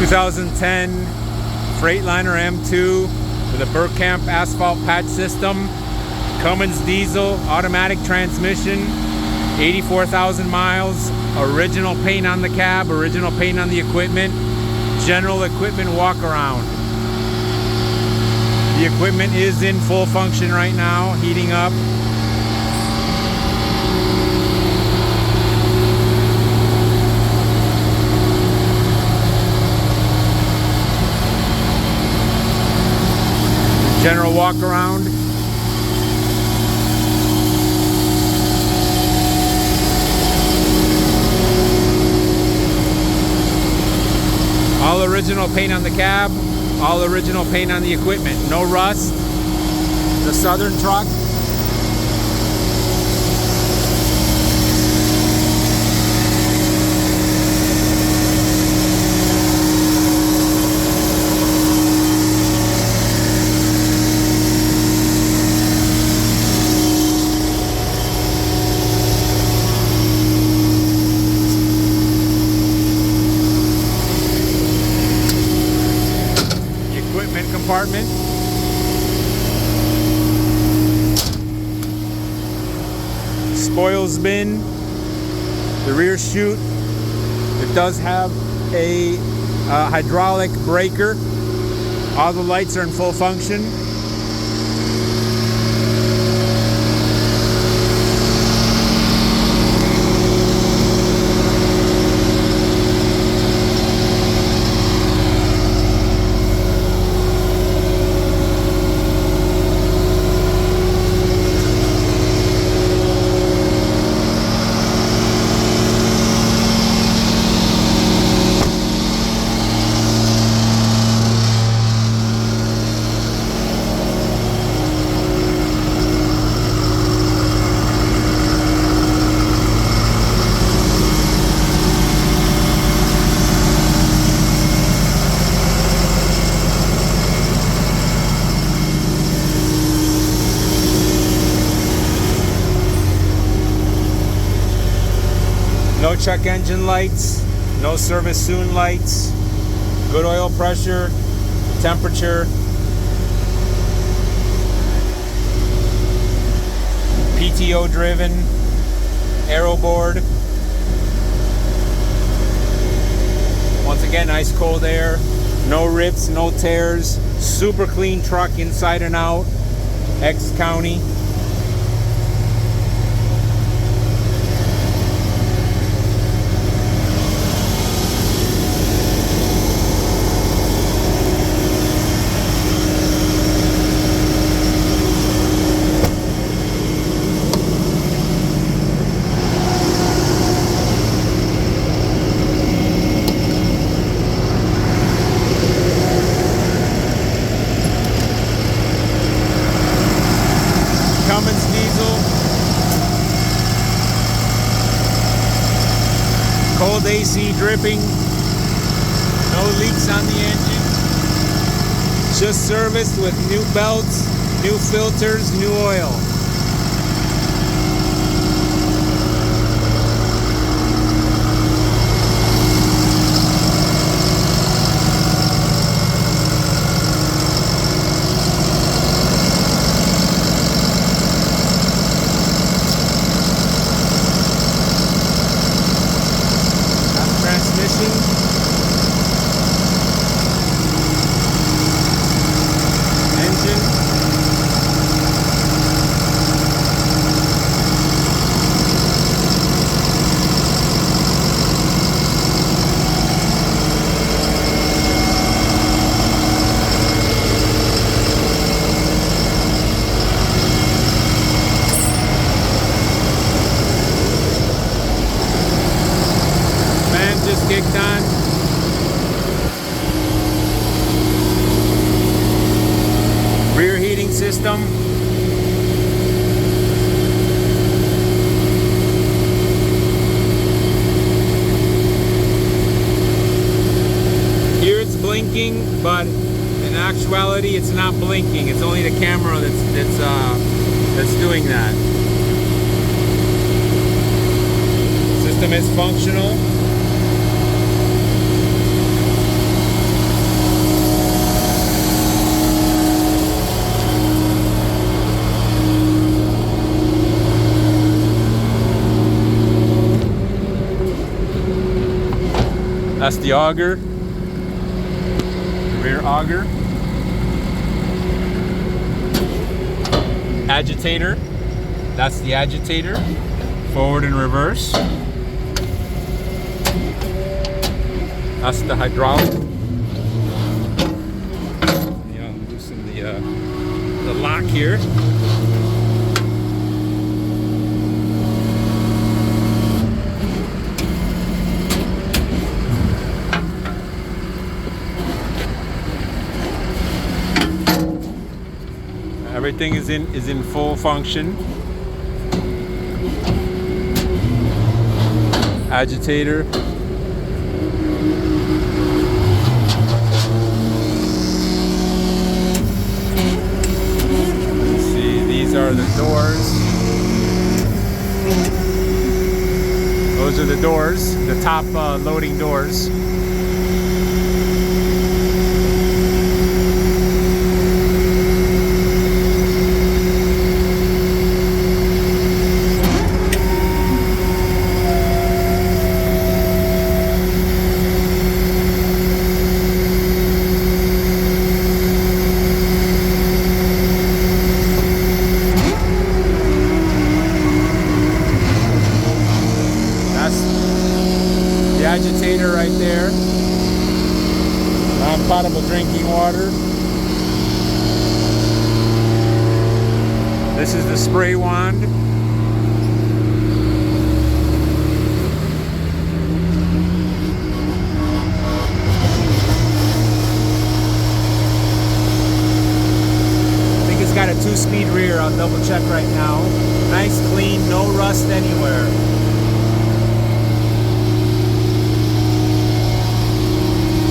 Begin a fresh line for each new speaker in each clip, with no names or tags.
2010 Freightliner M2 with a Bergkamp asphalt patch system, Cummings diesel, automatic transmission, 84,000 miles, original paint on the cab, original paint on the equipment, general equipment walk around. The equipment is in full function right now, heating up. General walk around. All original paint on the cab, all original paint on the equipment, no rust. The Southern truck. Compartment. Spoils bin. The rear chute. It does have a hydraulic breaker. All the lights are in full function. No check engine lights, no service soon lights, good oil pressure, temperature, PTO driven, aero board. Once again, ice cold air, no rips, no tears, super clean truck inside and out, ex-county. Cummings diesel, cold AC dripping, no leaks on the engine, just serviced with new belts, new filters, new oil. Engine. Fan just kicked on. Rear heating system. Here it's blinking, but in actuality it's not blinking. It's only the camera that's doing that. System is functional. That's the auger, rear auger. Agitator, that's the agitator, forward and reverse. That's the hydraulic. Yeah, I'll loosen the lock here. Everything is in full function. Agitator. Let's see, these are the doors. Those are the doors, the top loading doors. Agitator right there. Non-potable drinking water. This is the spray wand. I think it's got a 2-speed rear. I'll double check right now. Nice, clean, no rust anywhere.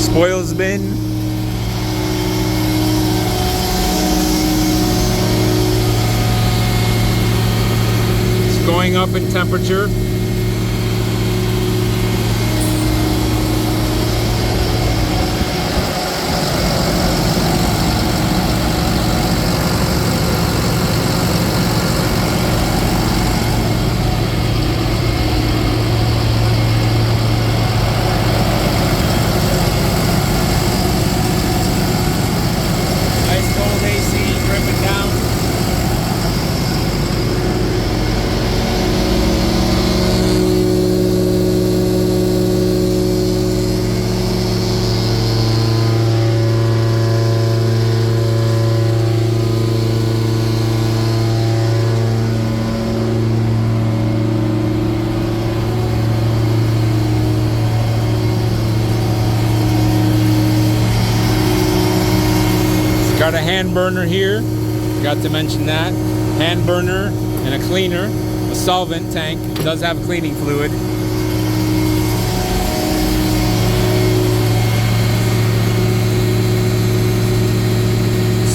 Spoils bin. It's going up in temperature. Got a hand burner here, forgot to mention that. Hand burner and a cleaner, a solvent tank. It does have cleaning fluid.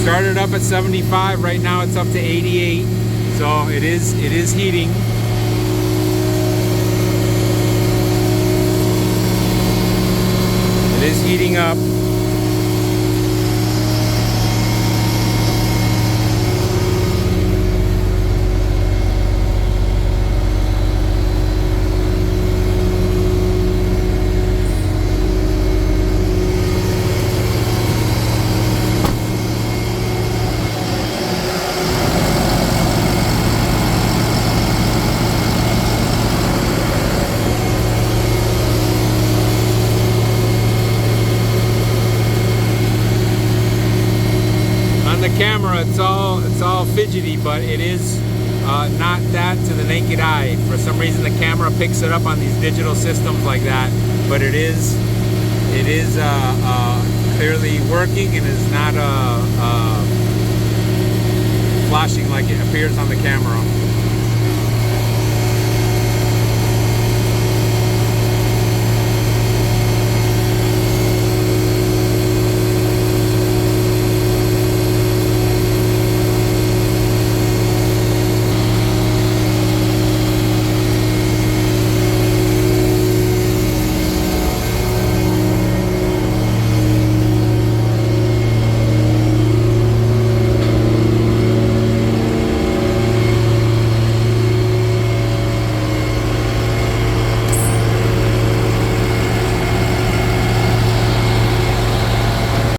Started up at 75, right now it's up to 88. So it is heating. It is heating up. Camera, it's all fidgety, but it is not that to the naked eye. For some reason the camera picks it up on these digital systems like that, but it is clearly working and is not flashing like it appears on the camera.